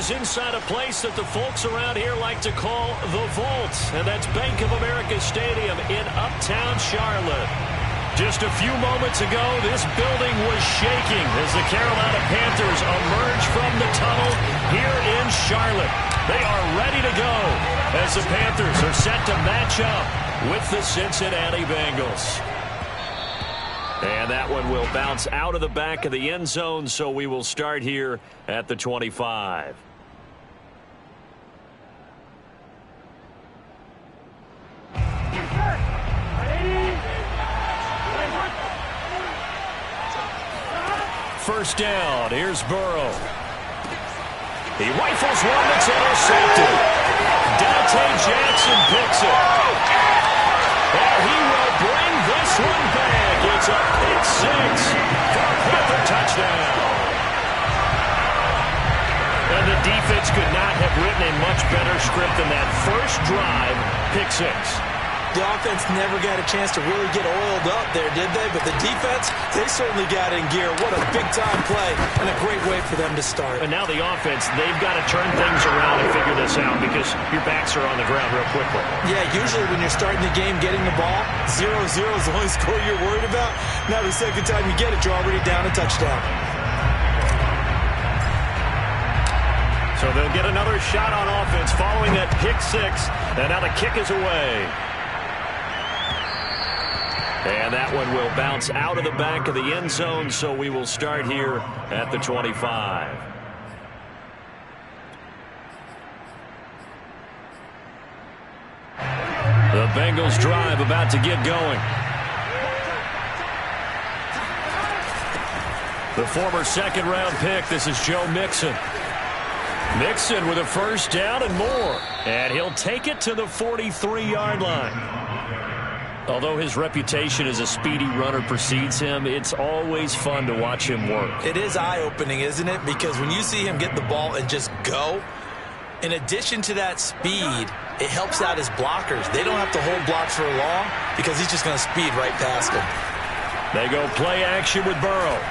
Panthers inside a place that the folks around here like to call the Vault, and that's Bank of America Stadium in Uptown Charlotte. Just a few moments ago, this building was shaking as the Carolina Panthers emerge from the tunnel here in Charlotte. They are ready to go as the Panthers are set to match up with the Cincinnati Bengals. And that one will bounce out of the back of the end zone, so we will start here at the 25. First down, here's Burrow. He rifles one that's intercepted. Dante Jackson picks it. And he will bring this one back. It's a pick six for a Panther touchdown. And the defense could not have written a much better script than that first drive, pick six. The offense never got a chance to really get oiled up there, did they? But the defense, they certainly got in gear. What a big-time play and a great way for them to start. And now the offense, they've got to turn things around and figure this out because your backs are on the ground real quickly. Yeah, usually when you're starting the game getting the ball, 0-0 is the only score you're worried about. Now the second time you get it, you're already down a touchdown. So they'll get another shot on offense following that pick six. And now the kick is away. And that one will bounce out of the back of the end zone, so we will start here at the 25. The Bengals drive about to get going. The former second-round pick, this is Joe Mixon. Mixon with a first down and more. And he'll take it to the 43-yard line. Although his reputation as a speedy runner precedes him, it's always fun to watch him work. It is eye-opening, isn't it? Because when you see him get the ball and just go, in addition to that speed, it helps out his blockers. They don't have to hold blocks for long because he's just going to speed right past them. They go play action with Burrow.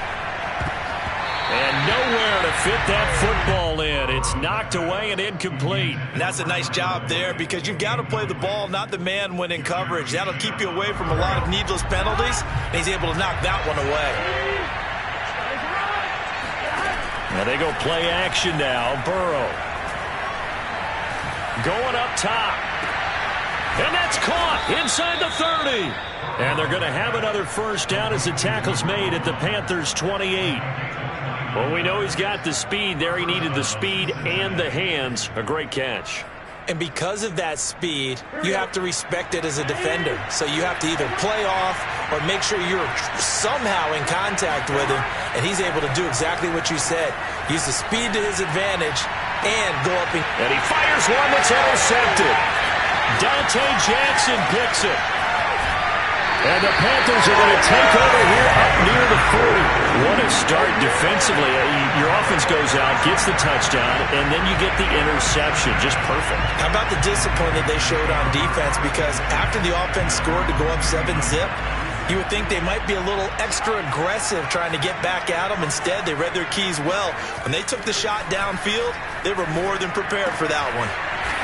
And nowhere to fit that football in. It's knocked away and incomplete. And that's a nice job there because you've got to play the ball, not the man when in coverage. That'll keep you away from a lot of needless penalties, and he's able to knock that one away. Now they go play action now. Burrow. Going up top. And that's caught inside the 30. And they're going to have another first down as the tackle's made at the Panthers' 28. Well, we know he's got the speed there. He needed the speed and the hands. A great catch. And because of that speed, you have to respect it as a defender. So you have to either play off or make sure you're somehow in contact with him. And he's able to do exactly what you said. Use the speed to his advantage and go up and he fires one that's intercepted. Dante Jackson picks it. And the Panthers are going to take over here up near the 40. What a start defensively. Your offense goes out, gets the touchdown, and then you get the interception. Just perfect. How about the discipline that they showed on defense? Because after the offense scored to go up 7-zip, you would think they might be a little extra aggressive trying to get back at them. Instead, they read their keys well. When they took the shot downfield, they were more than prepared for that one.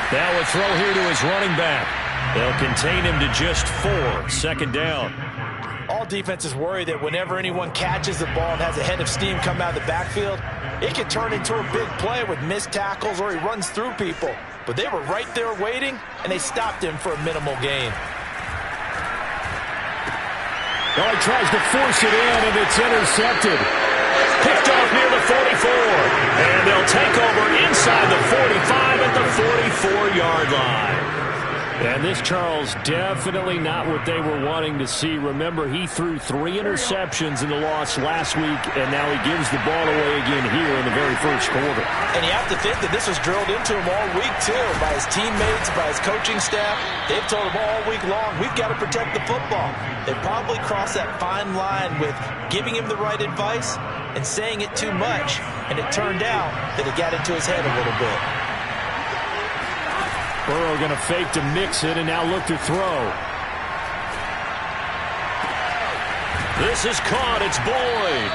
Now a throw here to his running back. They'll contain him to just 4. Second down. All defenses worry that whenever anyone catches the ball and has a head of steam come out of the backfield, it can turn into a big play with missed tackles or he runs through people. But they were right there waiting, and they stopped him for a minimal gain. Well, he tries to force it in, and it's intercepted. Picked off near the 44. And they'll take over inside the 45 at the 44-yard line. And this, Charles, definitely not what they were wanting to see. Remember, he threw 3 interceptions in the loss last week, and now he gives the ball away again here in the very first quarter. And you have to think that this was drilled into him all week, too, by his teammates, by his coaching staff. They've told him all week long, we've got to protect the football. They probably crossed that fine line with giving him the right advice and saying it too much, and it turned out that it got into his head a little bit. Burrow going to fake to mix it and now look to throw. This is caught. It's Boyd.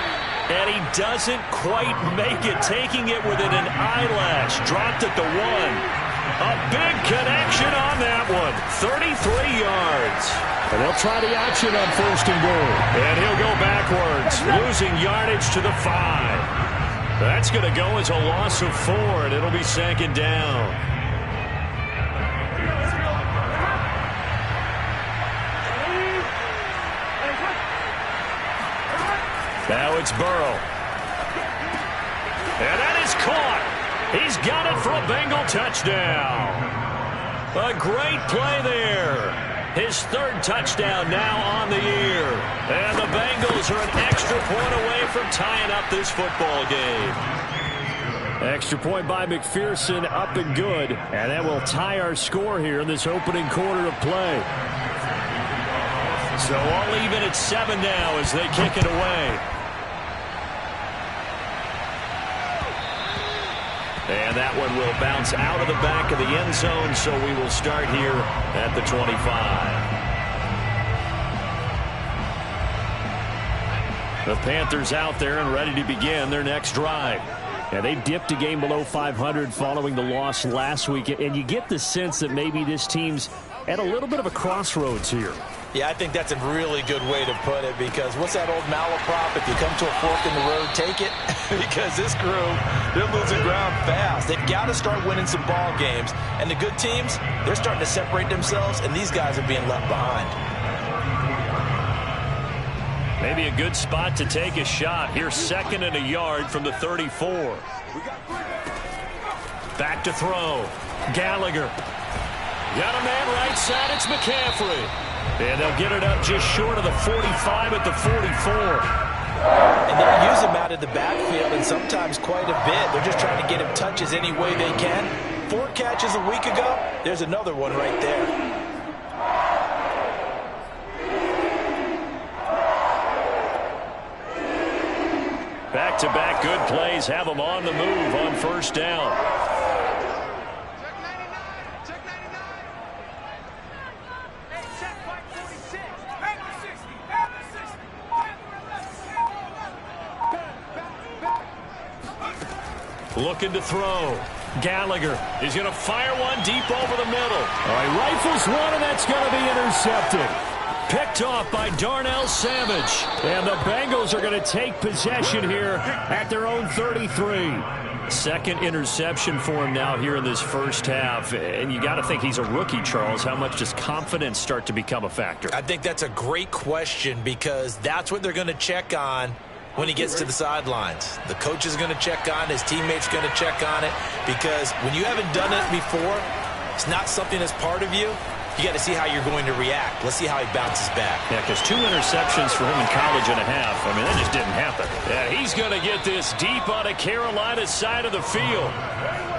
And he doesn't quite make it, taking it within an eyelash. Dropped at the 1. A big connection on that one. 33 yards. And they'll try the action on 1st and goal. And he'll go backwards, losing yardage to the 5. That's going to go as a loss of 4, and it'll be 2nd down. Now it's Burrow. And that is caught. He's got it for a Bengal touchdown. A great play there. His 3rd touchdown now on the year. And the Bengals are an extra point away from tying up this football game. Extra point by McPherson, up and good. And that will tie our score here in this opening quarter of play. So all even at 7 now as they kick it away. And that one will bounce out of the back of the end zone, so we will start here at the 25. The Panthers out there and ready to begin their next drive. And they dipped a game below 500 following the loss last week. And you get the sense that maybe this team's at a little bit of a crossroads here. Yeah, I think that's a really good way to put it, because what's that old malaprop? If you come to a fork in the road, take it. Because this crew, they're losing ground fast. They've got to start winning some ball games. And the good teams, they're starting to separate themselves, and these guys are being left behind. Maybe a good spot to take a shot. Here's 2nd and a yard from the 34. Back to throw. Gallagher. Got a man right side. It's McCaffrey. And they'll get it up just short of the 45 at the 44. And they'll use him out of the backfield, and sometimes quite a bit. They're just trying to get him touches any way they can. 4 catches a week ago. There's another one right there. Back-to-back good plays have them on the move on 1st down. Looking to throw. Gallagher is going to fire one deep over the middle. All right, rifles one, and that's going to be intercepted. Picked off by Darnell Savage. And the Bengals are going to take possession here at their own 33. 2nd interception for him now here in this 1st half. And you got to think he's a rookie, Charles. How much does confidence start to become a factor? I think that's a great question, because that's what they're going to check on when he gets to the sidelines. The coach is going to check on it. His teammates are going to check on it, because when you haven't done it before, it's not something that's part of you. You got to see how you're going to react. Let's see how he bounces back. Yeah, because 2 interceptions for him in college and a half. I mean, that just didn't happen. Yeah, he's going to get this deep on a Carolina side of the field.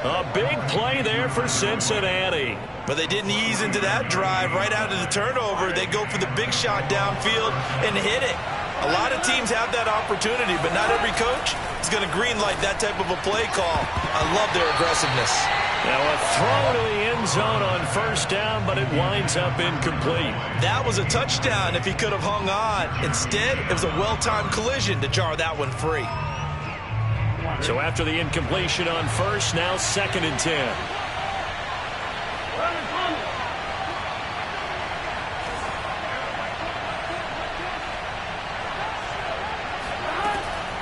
A big play there for Cincinnati. But they didn't ease into that drive right out of the turnover. They go for the big shot downfield and hit it. A lot of teams have that opportunity, but not every coach is going to greenlight that type of a play call. I love their aggressiveness. Now a throw to the end zone on 1st down, but it winds up incomplete. That was a touchdown if he could have hung on. Instead, it was a well-timed collision to jar that one free. So after the incompletion on 1st, now 2nd and 10.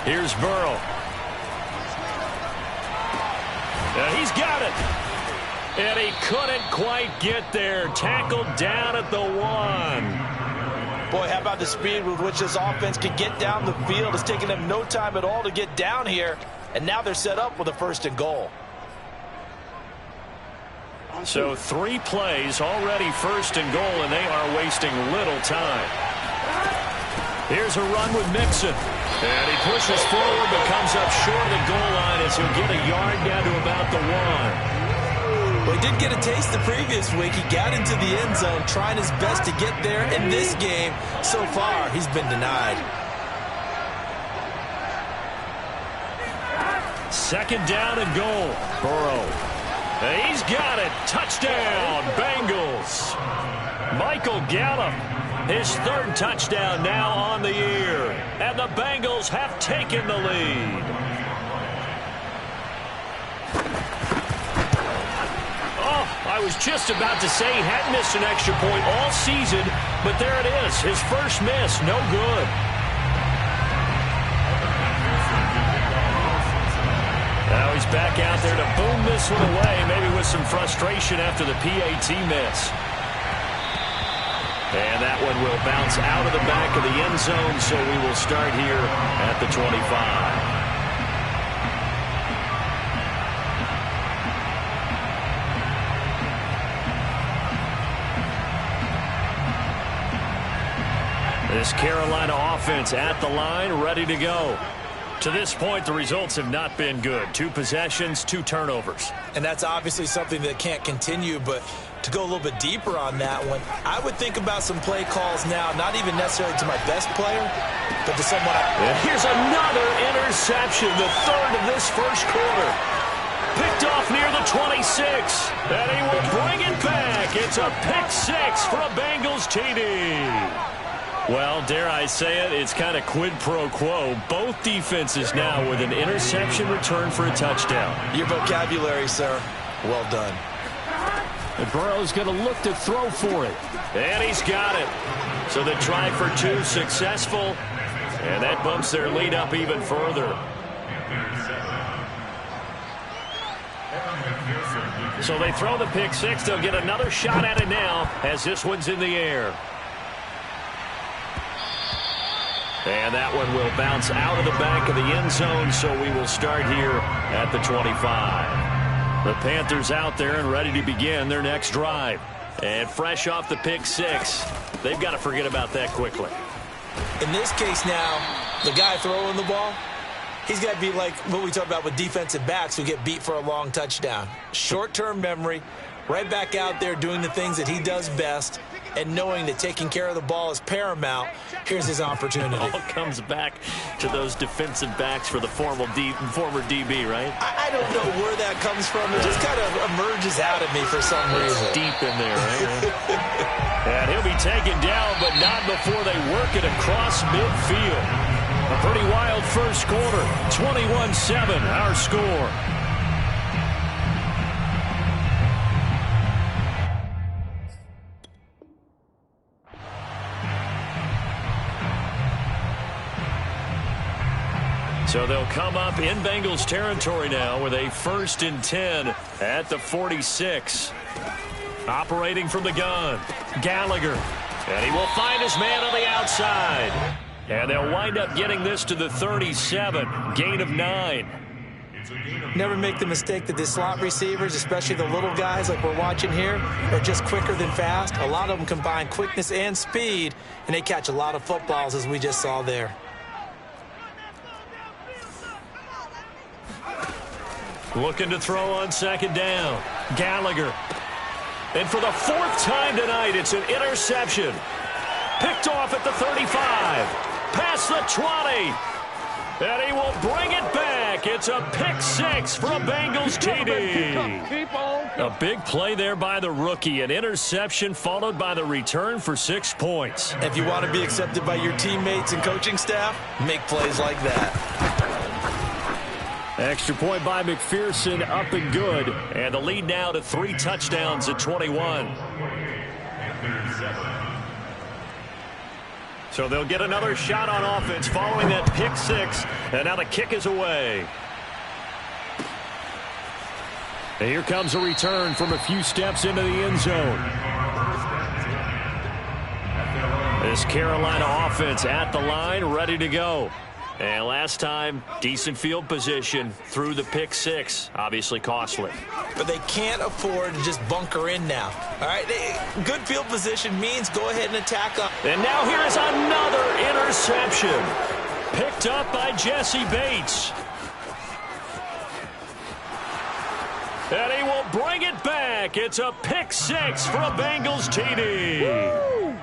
Here's Burrow. He's got it. And he couldn't quite get there. Tackled down at the 1. Boy, how about the speed with which this offense can get down the field? It's taking them no time at all to get down here. And now they're set up with a 1st and goal. So 3 plays already 1st and goal, and they are wasting little time. Here's a run with Mixon. And he pushes forward, but comes up short of the goal line as he'll get a yard down to about the 1. Well, he did get a taste the previous week. He got into the end zone, trying his best to get there. In this game, so far, he's been denied. 2nd down and goal. Burrow. He's got it. Touchdown, Bengals. Michael Gallup, his 3rd touchdown now on the year. And the the Bengals have taken the lead. Oh, I was just about to say he hadn't missed an extra point all season, but there it is. His first miss, no good. Now he's back out there to boom this one away, maybe with some frustration after the PAT miss. And that one will bounce out of the back of the end zone, so we will start here at the 25. This Carolina offense at the line, ready to go. To this point, the results have not been good. 2 possessions, 2 turnovers. And that's obviously something that can't continue, but to go a little bit deeper on that one, I would think about some play calls now, not even necessarily to my best player, but to someone And here's another interception, the third of this first quarter. Picked off near the 26, and he will bring it back. It's a pick 6 for a Bengals TD. Well, dare I say it, it's kind of quid pro quo. Both defenses now with an interception return for a touchdown. Your vocabulary, sir. Well done. And Burrow's going to look to throw for it. And he's got it. So the try for 2 successful. And that bumps their lead up even further. So they throw the pick 6. They'll get another shot at it now as this one's in the air. And that one will bounce out of the back of the end zone, so we will start here at the 25. The Panthers out there and ready to begin their next drive. And fresh off the pick 6, they've got to forget about that quickly. In this case now, the guy throwing the ball, he's got to be like what we talk about with defensive backs who get beat for a long touchdown. Short-term memory, right back out there doing the things that he does best, and knowing that taking care of the ball is paramount. Here's his opportunity. It all comes back to those defensive backs for the former DB, right? I don't know where that comes from. It just kind of emerges out of me for some reason. It's deep in there, right? And he'll be taken down, but not before they work it across midfield. A pretty wild first quarter. 21-7, our score. So they'll come up in Bengals territory now with a 1st and 10 at the 46. Operating from the gun, Gallagher. And he will find his man on the outside. And they'll wind up getting this to the 37, gain of 9. Never make the mistake that the slot receivers, especially the little guys like we're watching here, are just quicker than fast. A lot of them combine quickness and speed, and they catch a lot of footballs, as we just saw there. Looking to throw on 2nd down. Gallagher. And for the 4th time tonight, it's an interception. Picked off at the 35. Past the 20. And he will bring it back. It's a pick 6 for a Bengals TD. A big play there by the rookie. An interception followed by the return for 6 points. If you want to be accepted by your teammates and coaching staff, make plays like that. Extra point by McPherson, up and good. And the lead now to 3 touchdowns at 21. So they'll get another shot on offense following that pick 6. And now the kick is away. And here comes a return from a few steps into the end zone. This Carolina offense at the line, ready to go. And last time, decent field position through the pick 6. Obviously costly. But they can't afford to just bunker in now. All right, good field position means go ahead and attack up. And now here is another interception. Picked up by Jesse Bates. And he will bring it back. It's a pick 6 for a Bengals TD. Woo!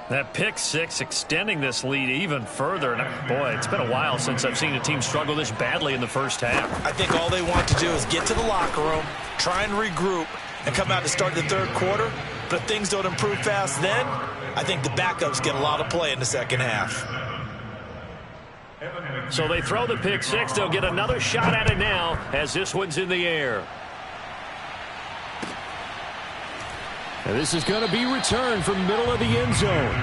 That pick 6 extending this lead even further. And boy, it's been a while since I've seen a team struggle this badly in the first half. I think all they want to do is get to the locker room, try and regroup, and come out to start the 3rd quarter. But if things don't improve fast then, I think the backups get a lot of play in the 2nd half. So they throw the pick six. They'll get another shot at it now as this one's in the air. And this is going to be returned from middle of the end zone.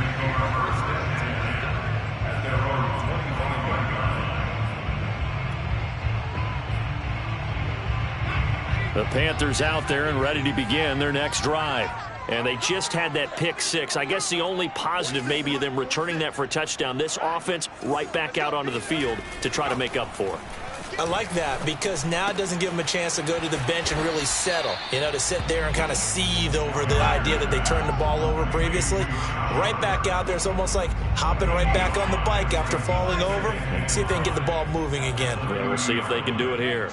The Panthers out there and ready to begin their next drive. And they just had that pick six. I guess the only positive maybe of them returning that for a touchdown. This offense right back out onto the field to try to make up for. I like that because now it doesn't give them a chance to go to the bench and really settle. You know, to sit there and kind of seethe over the idea that they turned the ball over previously. Right back out there. It's almost like hopping right back on the bike after falling over. See if they can get the ball moving again. Yeah, we'll see if they can do it here.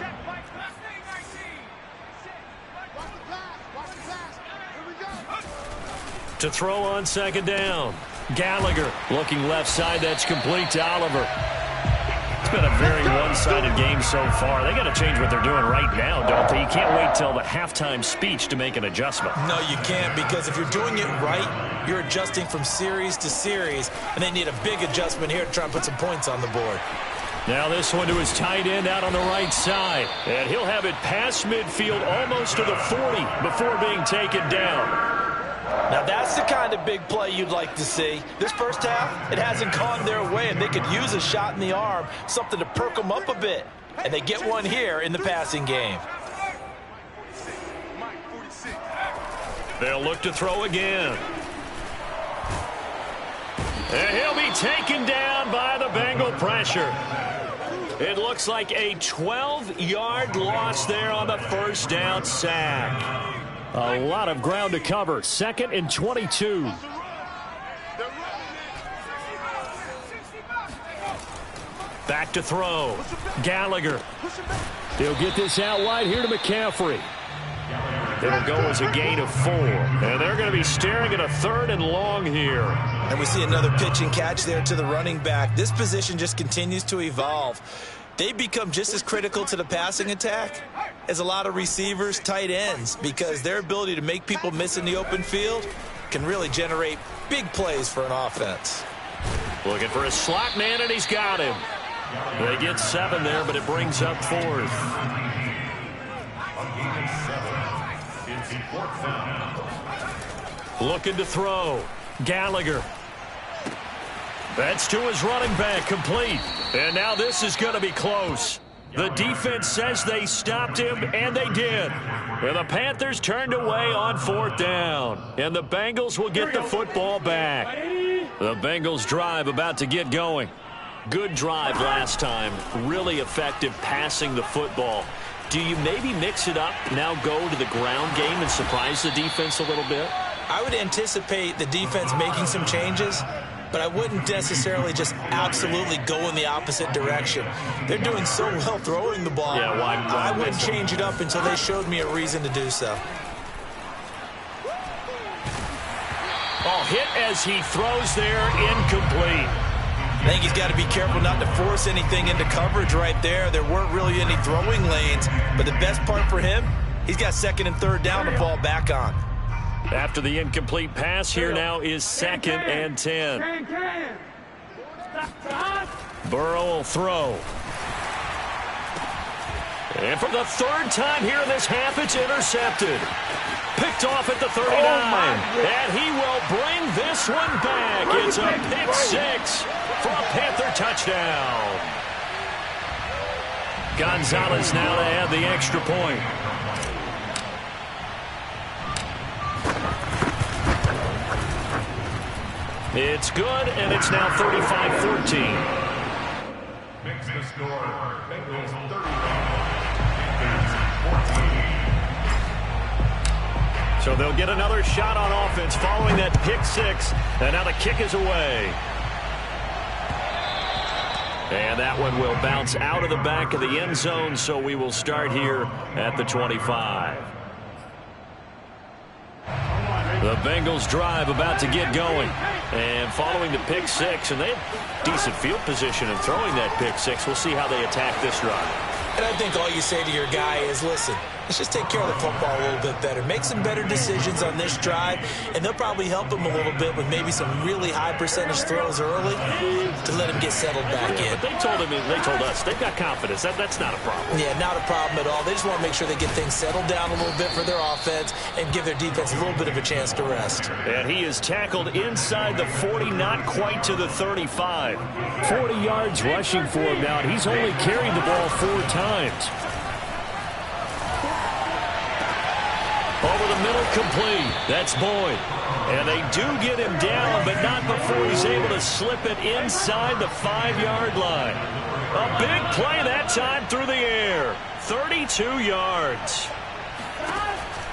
To throw on second down. Gallagher looking left side. That's complete to Oliver. It's been a very one-sided game so far. They got to change what they're doing right now, don't they? You can't wait till the halftime speech to make an adjustment. No, you can't, because if you're doing it right, you're adjusting from series to series, and they need a big adjustment here to try and put some points on the board. Now this one to his tight end out on the right side. And he'll have it past midfield almost to the 40 before being taken down. Now, that's the kind of big play you'd like to see. This first half, it hasn't gone their way, and they could use a shot in the arm, something to perk them up a bit. And they get one here in the passing game. They'll look to throw again. And he'll be taken down by the Bengal pressure. It looks like a 12-yard loss there on the first down sack. A lot of ground to cover. 2nd and 22. Back to throw. Gallagher. He'll get this out wide here to McCaffrey. It'll go as a gain of 4. And they're going to be staring at a 3rd and long here. And we see another pitch and catch there to the running back. This position just continues to evolve. They become just as critical to the passing attack as a lot of receivers, tight ends, because their ability to make people miss in the open field can really generate big plays for an offense. Looking for a slot man, and he's got him. They get 7 there, but it brings up 4th. Looking to throw. Gallagher. That's to his running back, complete. And now this is going to be close. The defense says they stopped him, and they did. And the Panthers turned away on 4th down. And the Bengals will get the football back. The Bengals drive about to get going. Good drive last time. Really effective passing the football. Do you maybe mix it up, now go to the ground game and surprise the defense a little bit? I would anticipate the defense making some changes, but I wouldn't necessarily just absolutely go in the opposite direction. They're doing so well throwing the ball. Yeah, why I wouldn't change it up until they showed me a reason to do so. Oh, hit as he throws there, incomplete. I think he's got to be careful not to force anything into coverage right there. There weren't really any throwing lanes, but the best part for him, he's got 2nd and 3rd down to fall back on. After the incomplete pass, here now is 2nd and 10. Burrow will throw. And for the 3rd time here in this half, it's intercepted. Picked off at the 39. And he will bring this one back. It's a pick 6 for a Panther touchdown. Gonzalez now to add the extra point. It's good, and it's now 35-14. Makes the score. Bengals 30. So they'll get another shot on offense following that pick 6. And now the kick is away. And that one will bounce out of the back of the end zone, so we will start here at the 25. The Bengals drive about to get going. And following the pick 6, and they have decent field position in throwing that pick 6. We'll see how they attack this run. And I think all you say to your guy is, listen, let's just take care of the football a little bit better. Make some better decisions on this drive, and they'll probably help him a little bit with maybe some really high percentage throws early to let him get settled back in. But they told us they've got confidence. That's not a problem. Yeah, not a problem at all. They just want to make sure they get things settled down a little bit for their offense and give their defense a little bit of a chance to rest. And he is tackled inside the 40, not quite to the 35. 40 yards rushing for him now, and he's only carried the ball 4 times. Over the middle, complete. That's Boyd. And they do get him down, but not before he's able to slip it inside the 5-yard line. A big play that time through the air. 32 yards.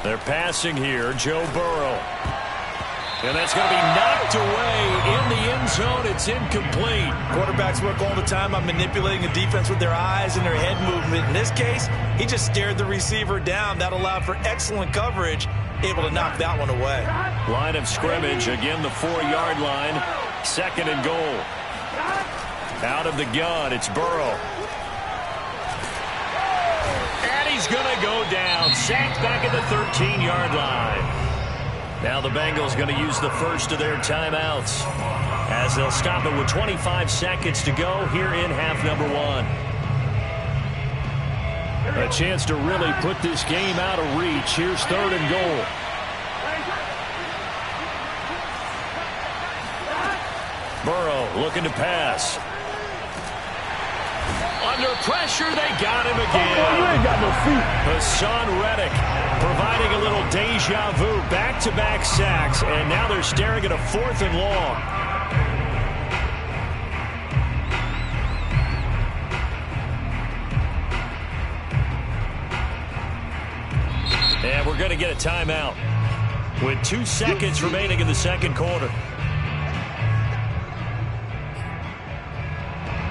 They're passing here, Joe Burrow. And that's going to be knocked away in the end zone. It's incomplete. Quarterbacks work all the time on manipulating the defense with their eyes and their head movement. In this case, he just stared the receiver down. That allowed for excellent coverage, able to knock that one away. Line of scrimmage, again the 4-yard line. 2nd and goal. Out of the gun, it's Burrow. And he's going to go down. Sacked back at the 13-yard line. Now the Bengals going to use the first of their timeouts as they'll stop it with 25 seconds to go here in half number 1. A chance to really put this game out of reach. Here's 3rd and goal. Burrow looking to pass. Under pressure, they got him again. You ain't got no feet. Hassan Reddick providing a little deja vu, back-to-back sacks, and now they're staring at a 4th and long. And we're going to get a timeout with 2 seconds remaining in the 2nd quarter.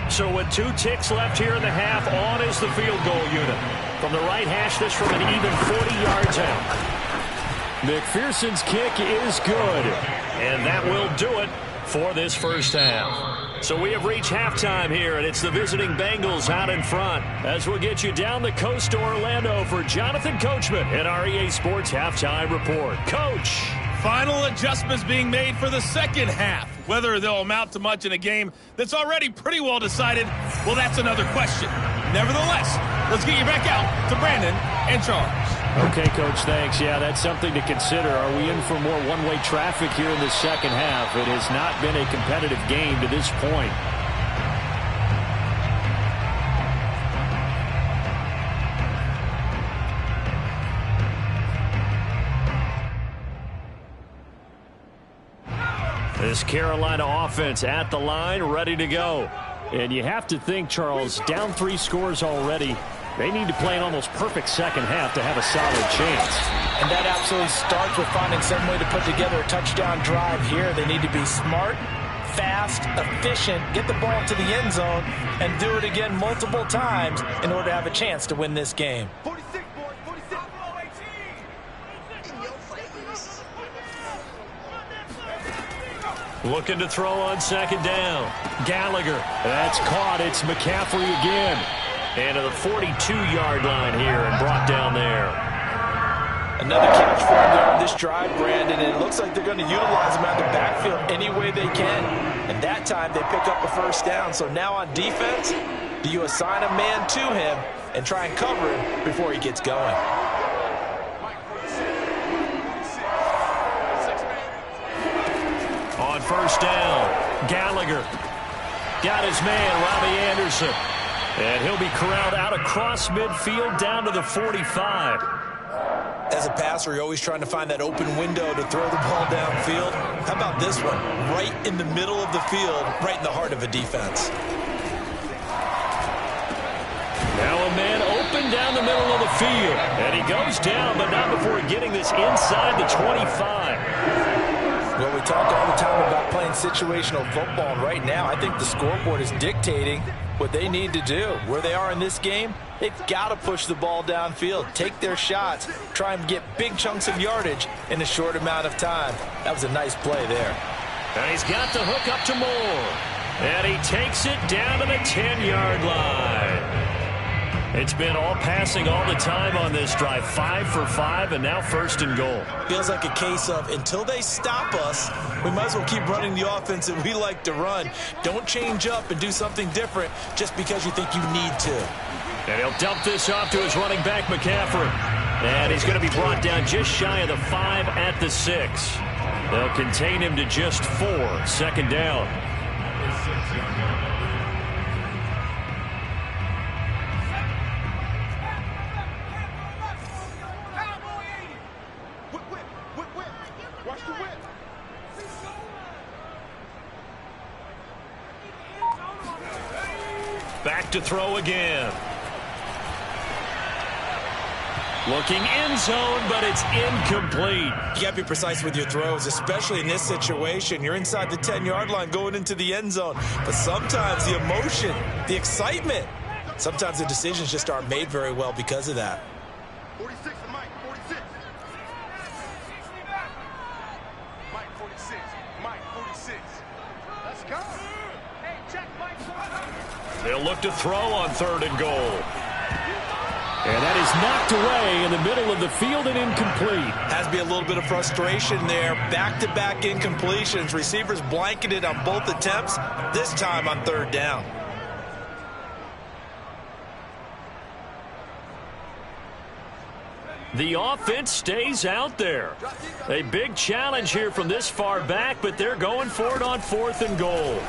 So with 2 ticks left here in the half, on is the field goal unit. From the right hash, this from an even 40 yards out. McPherson's kick is good. And that will do it for this first half. So we have reached halftime here, and it's the visiting Bengals out in front. As we'll get you down the coast to Orlando for Jonathan Coachman and our EA Sports Halftime Report. Coach. Final adjustments being made for the second half. Whether they'll amount to much in a game that's already pretty well decided, well, that's another question. Nevertheless, let's get you back out to Brandon and Charles. Okay, Coach, thanks. Yeah, that's something to consider. Are we in for more one-way traffic here in the second half? It has not been a competitive game to this point. This Carolina offense at the line, ready to go. And you have to think, Charles, down 3 scores already. They need to play an almost perfect second half to have a solid chance. And that absolutely starts with finding some way to put together a touchdown drive here. They need to be smart, fast, efficient, get the ball to the end zone, and do it again multiple times in order to have a chance to win this game. 46, boys, 46. Looking to throw on 2nd down. Gallagher. That's caught. It's McCaffrey again. And to the 42-yard line here and brought down there. Another catch for him there on this drive, Brandon, and it looks like they're going to utilize him out of the backfield any way they can. And that time they pick up a first down. So now on defense, do you assign a man to him and try and cover him before he gets going? On 1st down, Gallagher got his man, Robbie Anderson. And he'll be corralled out across midfield down to the 45. As a passer, you're always trying to find that open window to throw the ball downfield. How about this one? Right in the middle of the field, right in the heart of a defense. Now a man open down the middle of the field. And he goes down, but not before getting this inside the 25. Well, we talk all the time about playing situational football, and right now I think the scoreboard is dictating what they need to do. Where they are in this game, they've got to push the ball downfield, take their shots, try and get big chunks of yardage in a short amount of time. That was a nice play there. And he's got the hook up to Moore. And he takes it down to the 10-yard line. It's been all passing all the time on this drive. 5 for 5, and now 1st and goal. Feels like a case of until they stop us, we might as well keep running the offense that we like to run. Don't change up and do something different just because you think you need to. And he'll dump this off to his running back, McCaffrey. And he's going to be brought down just shy of the 5 at the 6. They'll contain him to just 4. 2nd down. Back to throw again. Looking end zone, but it's incomplete. You got to be precise with your throws, especially in this situation. You're inside the 10-yard line going into the end zone. But sometimes the emotion, the excitement, sometimes the decisions just aren't made very well because of that. 46 to Mike, 46. Mike, 46. Mike, 46. Let's go. Hey, check Mike. They'll look to throw on 3rd and goal. And that is knocked away in the middle of the field and incomplete. Has to be a little bit of frustration there. Back-to-back incompletions. Receivers blanketed on both attempts, this time on 3rd down. The offense stays out there. A big challenge here from this far back, but they're going for it on 4th and goal.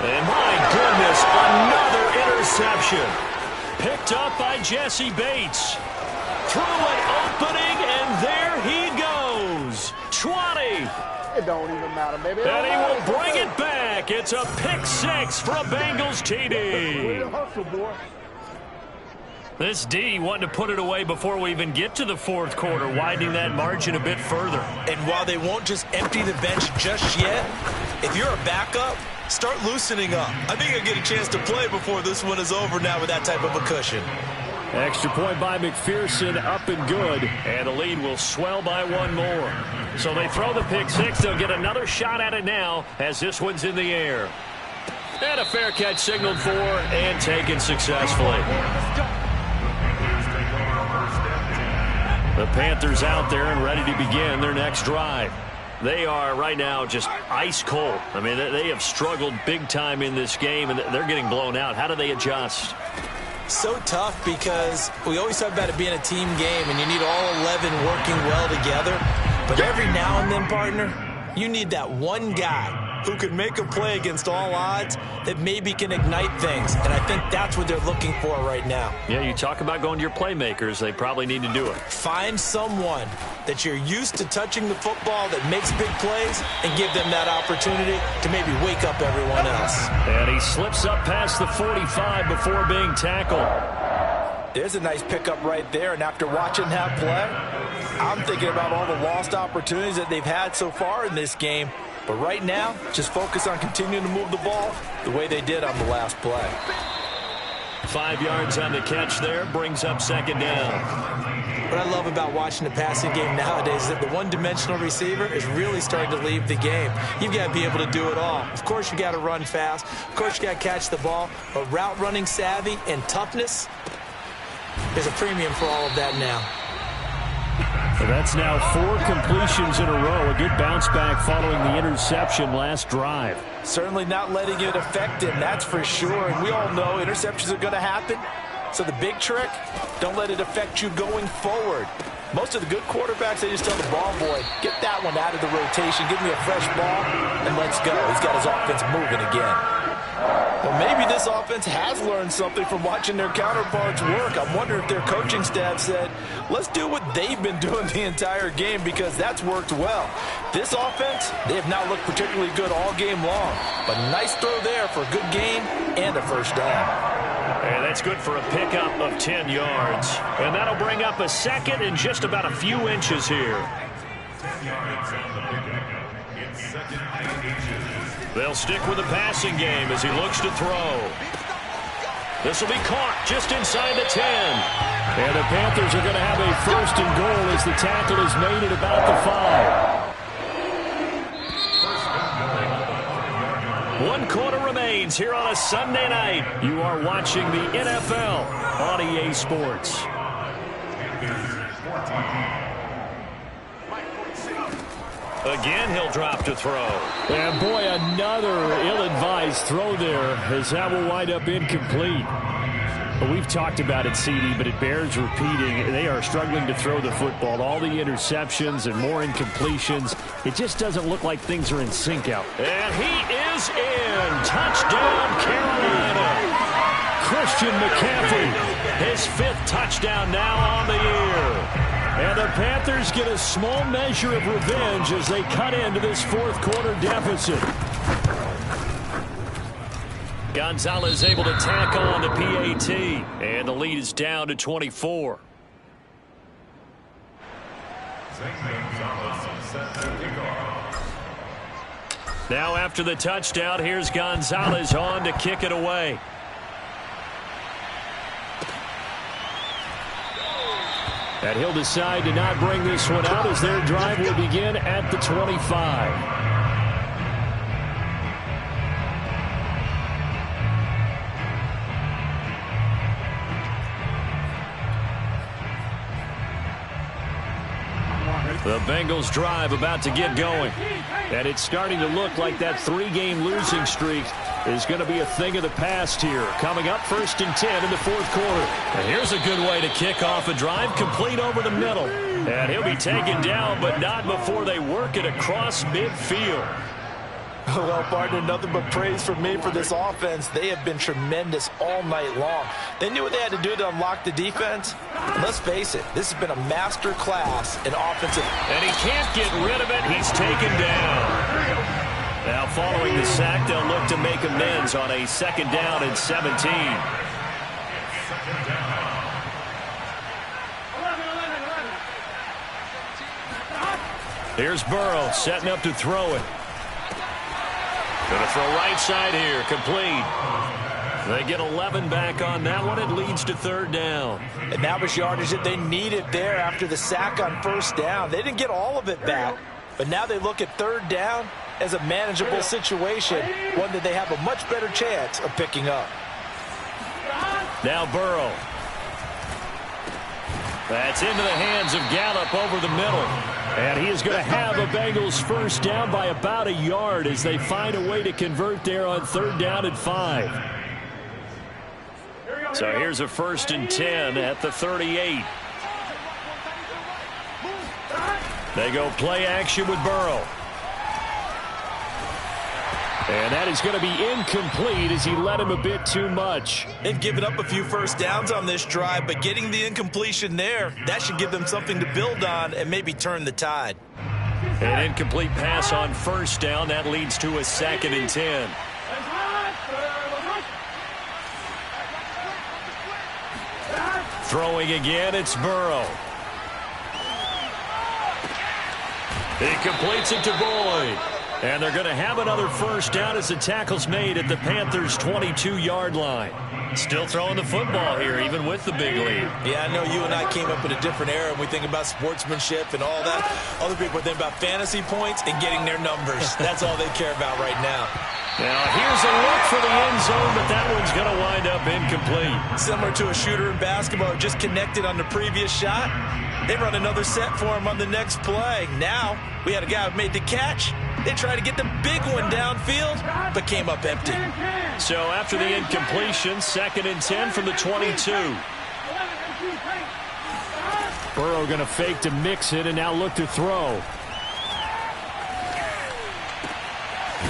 And my goodness, another interception. Picked up by Jesse Bates. Through an opening, and there he goes. 20. It don't even matter, baby. And he will bring it back. It's a pick 6 for a Bengals TD. Hustle, boy. This D wanting to put it away before we even get to the 4th quarter, widening that margin a bit further. And while they won't just empty the bench just yet, if you're a backup, start loosening up. I think you'll get a chance to play before this one is over now with that type of a cushion. Extra point by McPherson, up and good. And the lead will swell by 1 more. So they throw the pick 6. They'll get another shot at it now as this one's in the air. And a fair catch signaled for and taken successfully. The Panthers out there and ready to begin their next drive. They are right now just ice cold. I mean, they have struggled big time in this game, and they're getting blown out. How do they adjust? So tough because we always talk about it being a team game, and you need all 11 working well together. But every now and then, partner, you need that one guy who can make a play against all odds that maybe can ignite things. And I think that's what they're looking for right now. Yeah, you talk about going to your playmakers. They probably need to do it. Find someone that you're used to touching the football that makes big plays and give them that opportunity to maybe wake up everyone else. And he slips up past the 45 before being tackled. There's a nice pickup right there, and after watching that play, I'm thinking about all the lost opportunities that they've had so far in this game. But right now, just focus on continuing to move the ball the way they did on the last play. 5 yards on the catch there, brings up 2nd down. What I love about watching the passing game nowadays is that the one-dimensional receiver is really starting to leave the game. You've got to be able to do it all. Of course, you got to run fast. Of course, you got to catch the ball. But route running savvy and toughness, there's a premium for all of that now. So that's now 4 completions in a row. A good bounce back following the interception last drive. Certainly not letting it affect him, that's for sure. And we all know interceptions are going to happen. So the big trick, don't let it affect you going forward. Most of the good quarterbacks, they just tell the ball boy, get that one out of the rotation, give me a fresh ball, and let's go. He's got his offense moving again. Well, maybe this offense has learned something from watching their counterparts work. I'm wondering if their coaching staff said, let's do what they've been doing the entire game because that's worked well. This offense, they have not looked particularly good all game long. But nice throw there for a good gain and a first down. And that's good for a pickup of 10 yards. And that'll bring up a 2nd and just about a few inches here. They'll stick with the passing game as he looks to throw. This will be caught just inside the 10. And the Panthers are going to have a 1st and goal as the tackle is made at about the 5. 1 quarter remains here on a Sunday night. You are watching the NFL on EA Sports. Again, he'll drop to throw. And boy, another ill-advised throw there, as that will wind up incomplete. But we've talked about it, CD, but it bears repeating. They are struggling to throw the football. All the interceptions and more incompletions. It just doesn't look like things are in sync out. And he is in. Touchdown, Carolina. Christian McCaffrey, his 5th touchdown now on the year. And the Panthers get a small measure of revenge as they cut into this 4th quarter deficit. Gonzalez able to tack on the PAT, and the lead is down to 24. Now after the touchdown, here's Gonzalez on to kick it away. And he'll decide to not bring this one out as their drive will begin at the 25. The Bengals drive about to get going. And it's starting to look like that 3-game losing streak is going to be a thing of the past here. Coming up 1st and 10 in the 4th quarter. And here's a good way to kick off a drive, complete over the middle. And he'll be taken down, but not before they work it across midfield. Well, partner, nothing but praise for me for this offense. They have been tremendous all night long. They knew what they had to do to unlock the defense. And let's face it, this has been a master class in offensive. And he can't get rid of it. He's taken down. Now, following the sack, they'll look to make amends on a 2nd down and 17. Here's Burrow setting up to throw it. Going to throw right side here, complete. They get 11 back on that one. It leads to 3rd down. And that was yardage that they needed there after the sack on 1st down. They didn't get all of it back, but now they look at 3rd down as a manageable situation, one that they have a much better chance of picking up. Now Burrow. That's into the hands of Gallup over the middle. And he is going to have a Bengals 1st down by about a yard as they find a way to convert there on 3rd down and 5. So here's a 1st and 10 at the 38. They go play action with Burrow. And that is going to be incomplete as he led him a bit too much. They've given up a few 1st downs on this drive, but getting the incompletion there, that should give them something to build on and maybe turn the tide. An incomplete pass on 1st down. That leads to a 2nd and 10. Throwing again, it's Burrow. He completes it to Boyd. And they're going to have another 1st down as the tackle's made at the Panthers' 22-yard line. Still throwing the football here, even with the big lead. Yeah, I know you and I came up in a different era, and we think about sportsmanship and all that. Other people think about fantasy points and getting their numbers. That's all they care about right now. Now, here's a look for the end zone, but that one's going to wind up incomplete. Similar to a shooter in basketball, just connected on the previous shot. They run another set for him on the next play. Now, we had a guy who made the catch. They tried to get the big one downfield, but came up empty. So after the incompletion, 2nd and 10 from the 22. Burrow going to fake to mix it and now look to throw.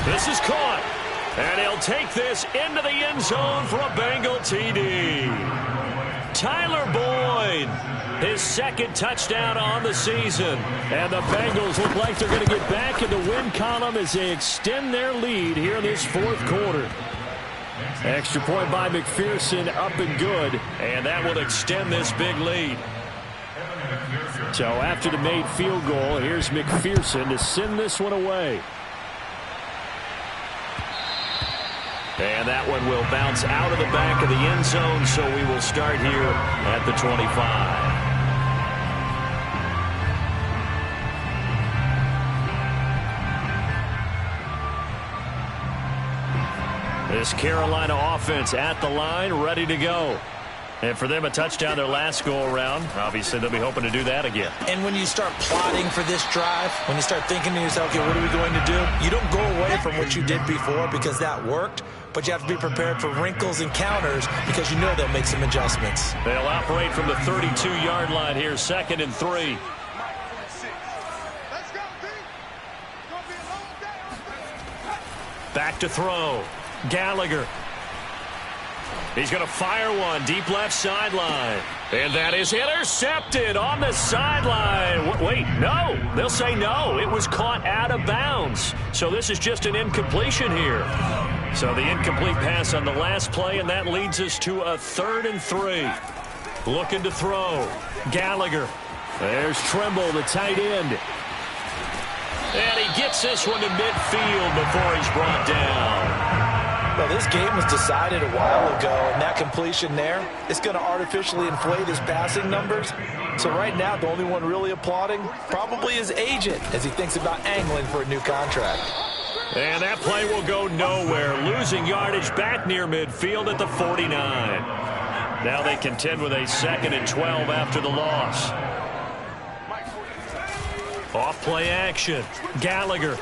This is caught. And he'll take this into the end zone for a Bengal TD. Tyler Boyd, his 2nd touchdown on the season. And the Bengals look like they're going to get back in the win column as they extend their lead here in this 4th quarter. Extra point by McPherson, up and good. And that will extend this big lead. So after the made field goal, here's McPherson to send this one away. And that one will bounce out of the back of the end zone, so we will start here at the 25. This Carolina offense at the line, ready to go. And for them, a touchdown their last go-around. Obviously, they'll be hoping to do that again. And when you start plotting for this drive, when you start thinking to yourself, okay, what are we going to do? You don't go away from what you did before because that worked, but you have to be prepared for wrinkles and counters because you know they'll make some adjustments. They'll operate from the 32-yard line here, 2nd and 3. Back to throw. Gallagher. He's going to fire one deep left sideline. And that is intercepted on the sideline. Wait, no. They'll say no. It was caught out of bounds. So this is just an incompletion here. So the incomplete pass on the last play, and that leads us to a 3rd and 3. Looking to throw. Gallagher. There's Trimble, the tight end. And he gets this one to midfield before he's brought down. Well, this game was decided a while ago, and that completion there is going to artificially inflate his passing numbers. So right now, the only one really applauding probably his agent as he thinks about angling for a new contract. And that play will go nowhere, losing yardage back near midfield at the 49. Now they contend with a 2nd and 12 after the loss. Off-play action. Gallagher.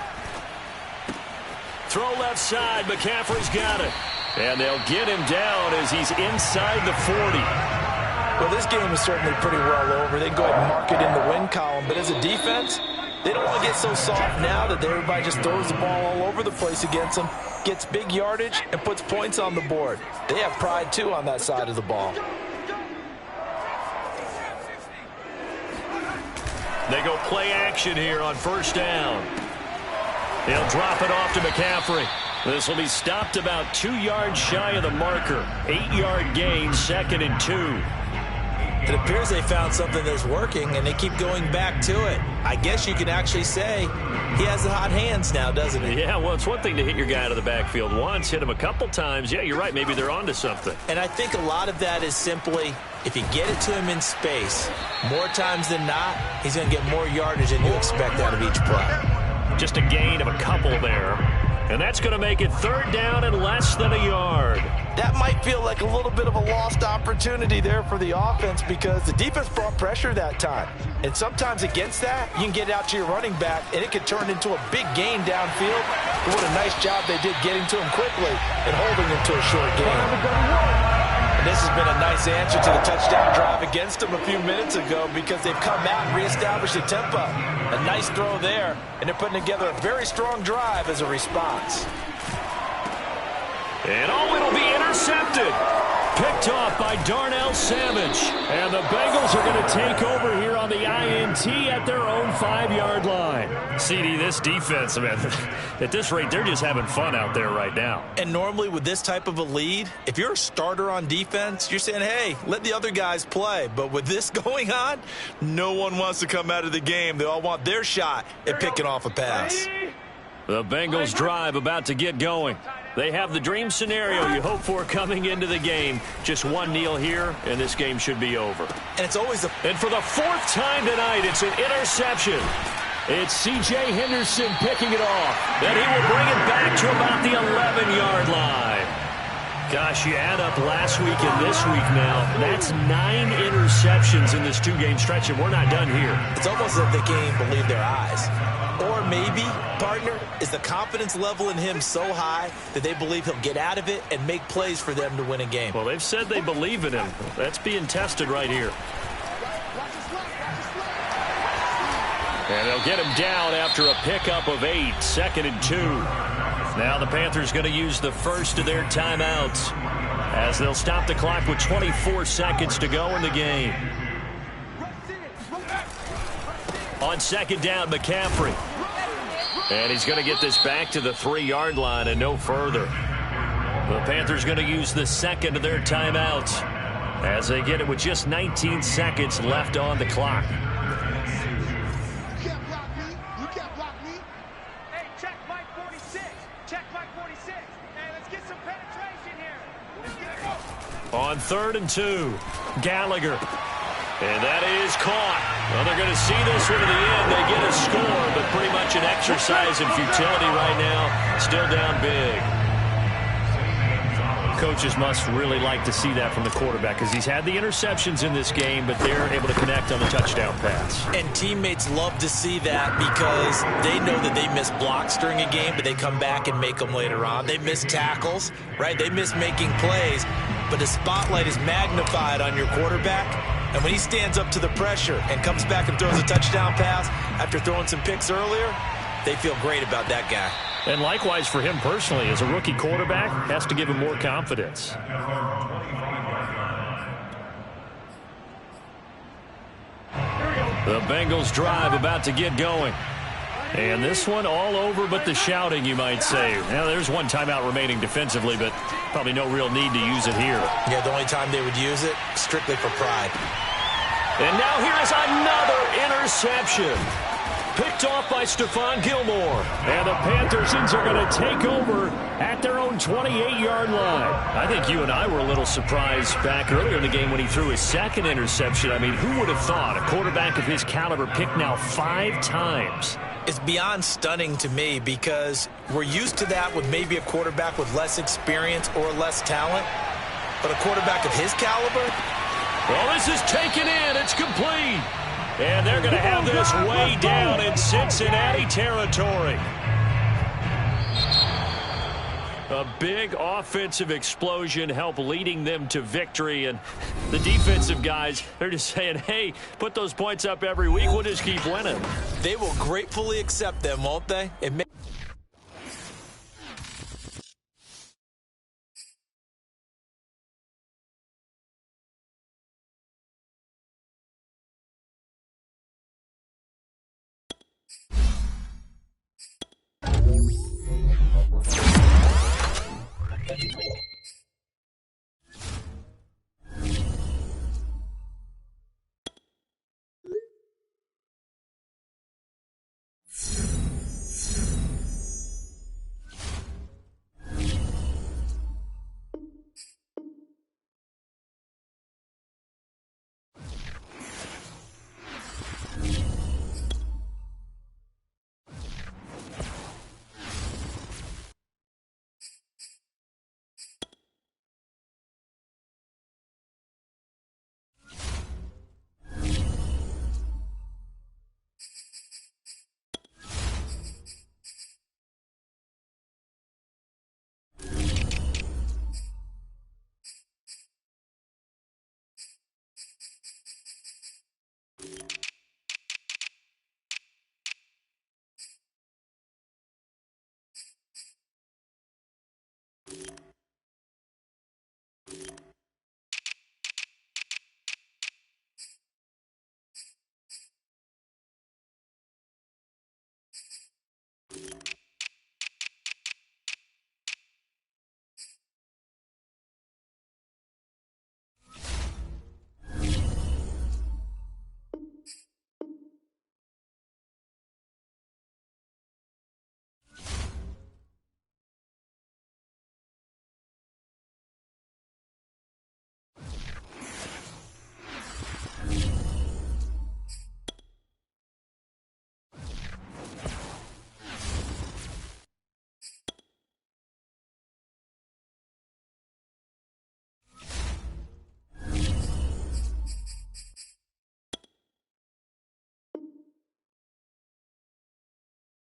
Throw left side. McCaffrey's got it. And they'll get him down as he's inside the 40. Well, this game is certainly pretty well over. They can go ahead and mark it in the win column. But as a defense, they don't want to get so soft now that everybody just throws the ball all over the place against them, gets big yardage, and puts points on the board. They have pride, too, on that side of the ball. They go play action here on 1st down. He'll drop it off to McCaffrey. This will be stopped about 2 yards shy of the marker. 8-yard gain, 2nd and 2. It appears they found something that's working, and they keep going back to it. I guess you can actually say he has the hot hands now, doesn't he? Yeah, well, it's one thing to hit your guy out of the backfield once, hit him a couple times. Yeah, you're right. Maybe they're onto something. And I think a lot of that is simply if you get it to him in space, more times than not, he's going to get more yardage than you expect out of each play. Just a gain of a couple there. And that's going to make it 3rd down and less than a yard. That might feel like a little bit of a lost opportunity there for the offense because the defense brought pressure that time. And sometimes against that, you can get out to your running back, and it can turn into a big gain downfield. But what a nice job they did getting to him quickly and holding him to a short gain. And this has been a nice answer to the touchdown drive against them a few minutes ago because they've come out and reestablished the tempo. A nice throw there, and they're putting together a very strong drive as a response. And it'll be intercepted. Picked off by Darnell Savage. And the Bengals are going to take over here on the INT at their own 5-yard line. CD, this defense, man, at this rate, they're just having fun out there right now. And normally with this type of a lead, if you're a starter on defense, you're saying, hey, let the other guys play. But with this going on, no one wants to come out of the game. They all want their shot at picking off a pass. The Bengals drive about to get going. They have the dream scenario you hope for coming into the game. Just one kneel here, and this game should be over. And it's always And for the 4th time tonight, it's an interception. It's C.J. Henderson picking it off. Then he will bring it back to about the 11-yard line. Gosh, you add up last week and this week now. That's 9 interceptions in this 2-game stretch, and we're not done here. It's almost as if they can't even believe their eyes. Or maybe, partner, is the confidence level in him so high that they believe he'll get out of it and make plays for them to win a game. Well, they've said they believe in him. That's being tested right here. And they'll get him down after a pickup of 8, 2nd and 2. Now the Panthers going to use the first of their timeouts as they'll stop the clock with 24 seconds to go in the game. On 2nd down, McCaffrey. And he's going to get this back to the 3-yard line and no further. The Panthers going to use the second of their timeouts as they get it with just 19 seconds left on the clock. On 3rd and 2, Gallagher. And that is caught. Well, they're going to see this one to the end. They get a score, but pretty much an exercise in futility right now. Still down big. coaches must really like to see that from the quarterback because he's had the interceptions in this game, but they're able to connect on the touchdown pass. And teammates love to see that because they know that they miss blocks during a game, but they come back and make them later on. They miss tackles, right? They miss making plays, but the spotlight is magnified on your quarterback. And when he stands up to the pressure and comes back and throws a touchdown pass after throwing some picks earlier, they feel great about that guy. And likewise for him personally, as a rookie quarterback, has to give him more confidence. The Bengals drive about to get going. And this one all over but the shouting, you might say. Now, there's one timeout remaining defensively, but probably no real need to use it here. Yeah, the only time they would use it, strictly for pride. And now here's another interception. Picked off by Stephon Gilmore. And the Panthers are going to take over at their own 28-yard line. I think you and I were a little surprised back earlier in the game when he threw his second interception. I mean, who would have thought a quarterback of his caliber picked now 5 times? It's beyond stunning to me because we're used to that with maybe a quarterback with less experience or less talent. But a quarterback of his caliber? Well, this is taken in. It's complete. And they're going to have this way down in Cincinnati territory. A big offensive explosion helped leading them to victory. And the defensive guys, they're just saying, hey, put those points up every week. We'll just keep winning. They will gratefully accept them, won't they?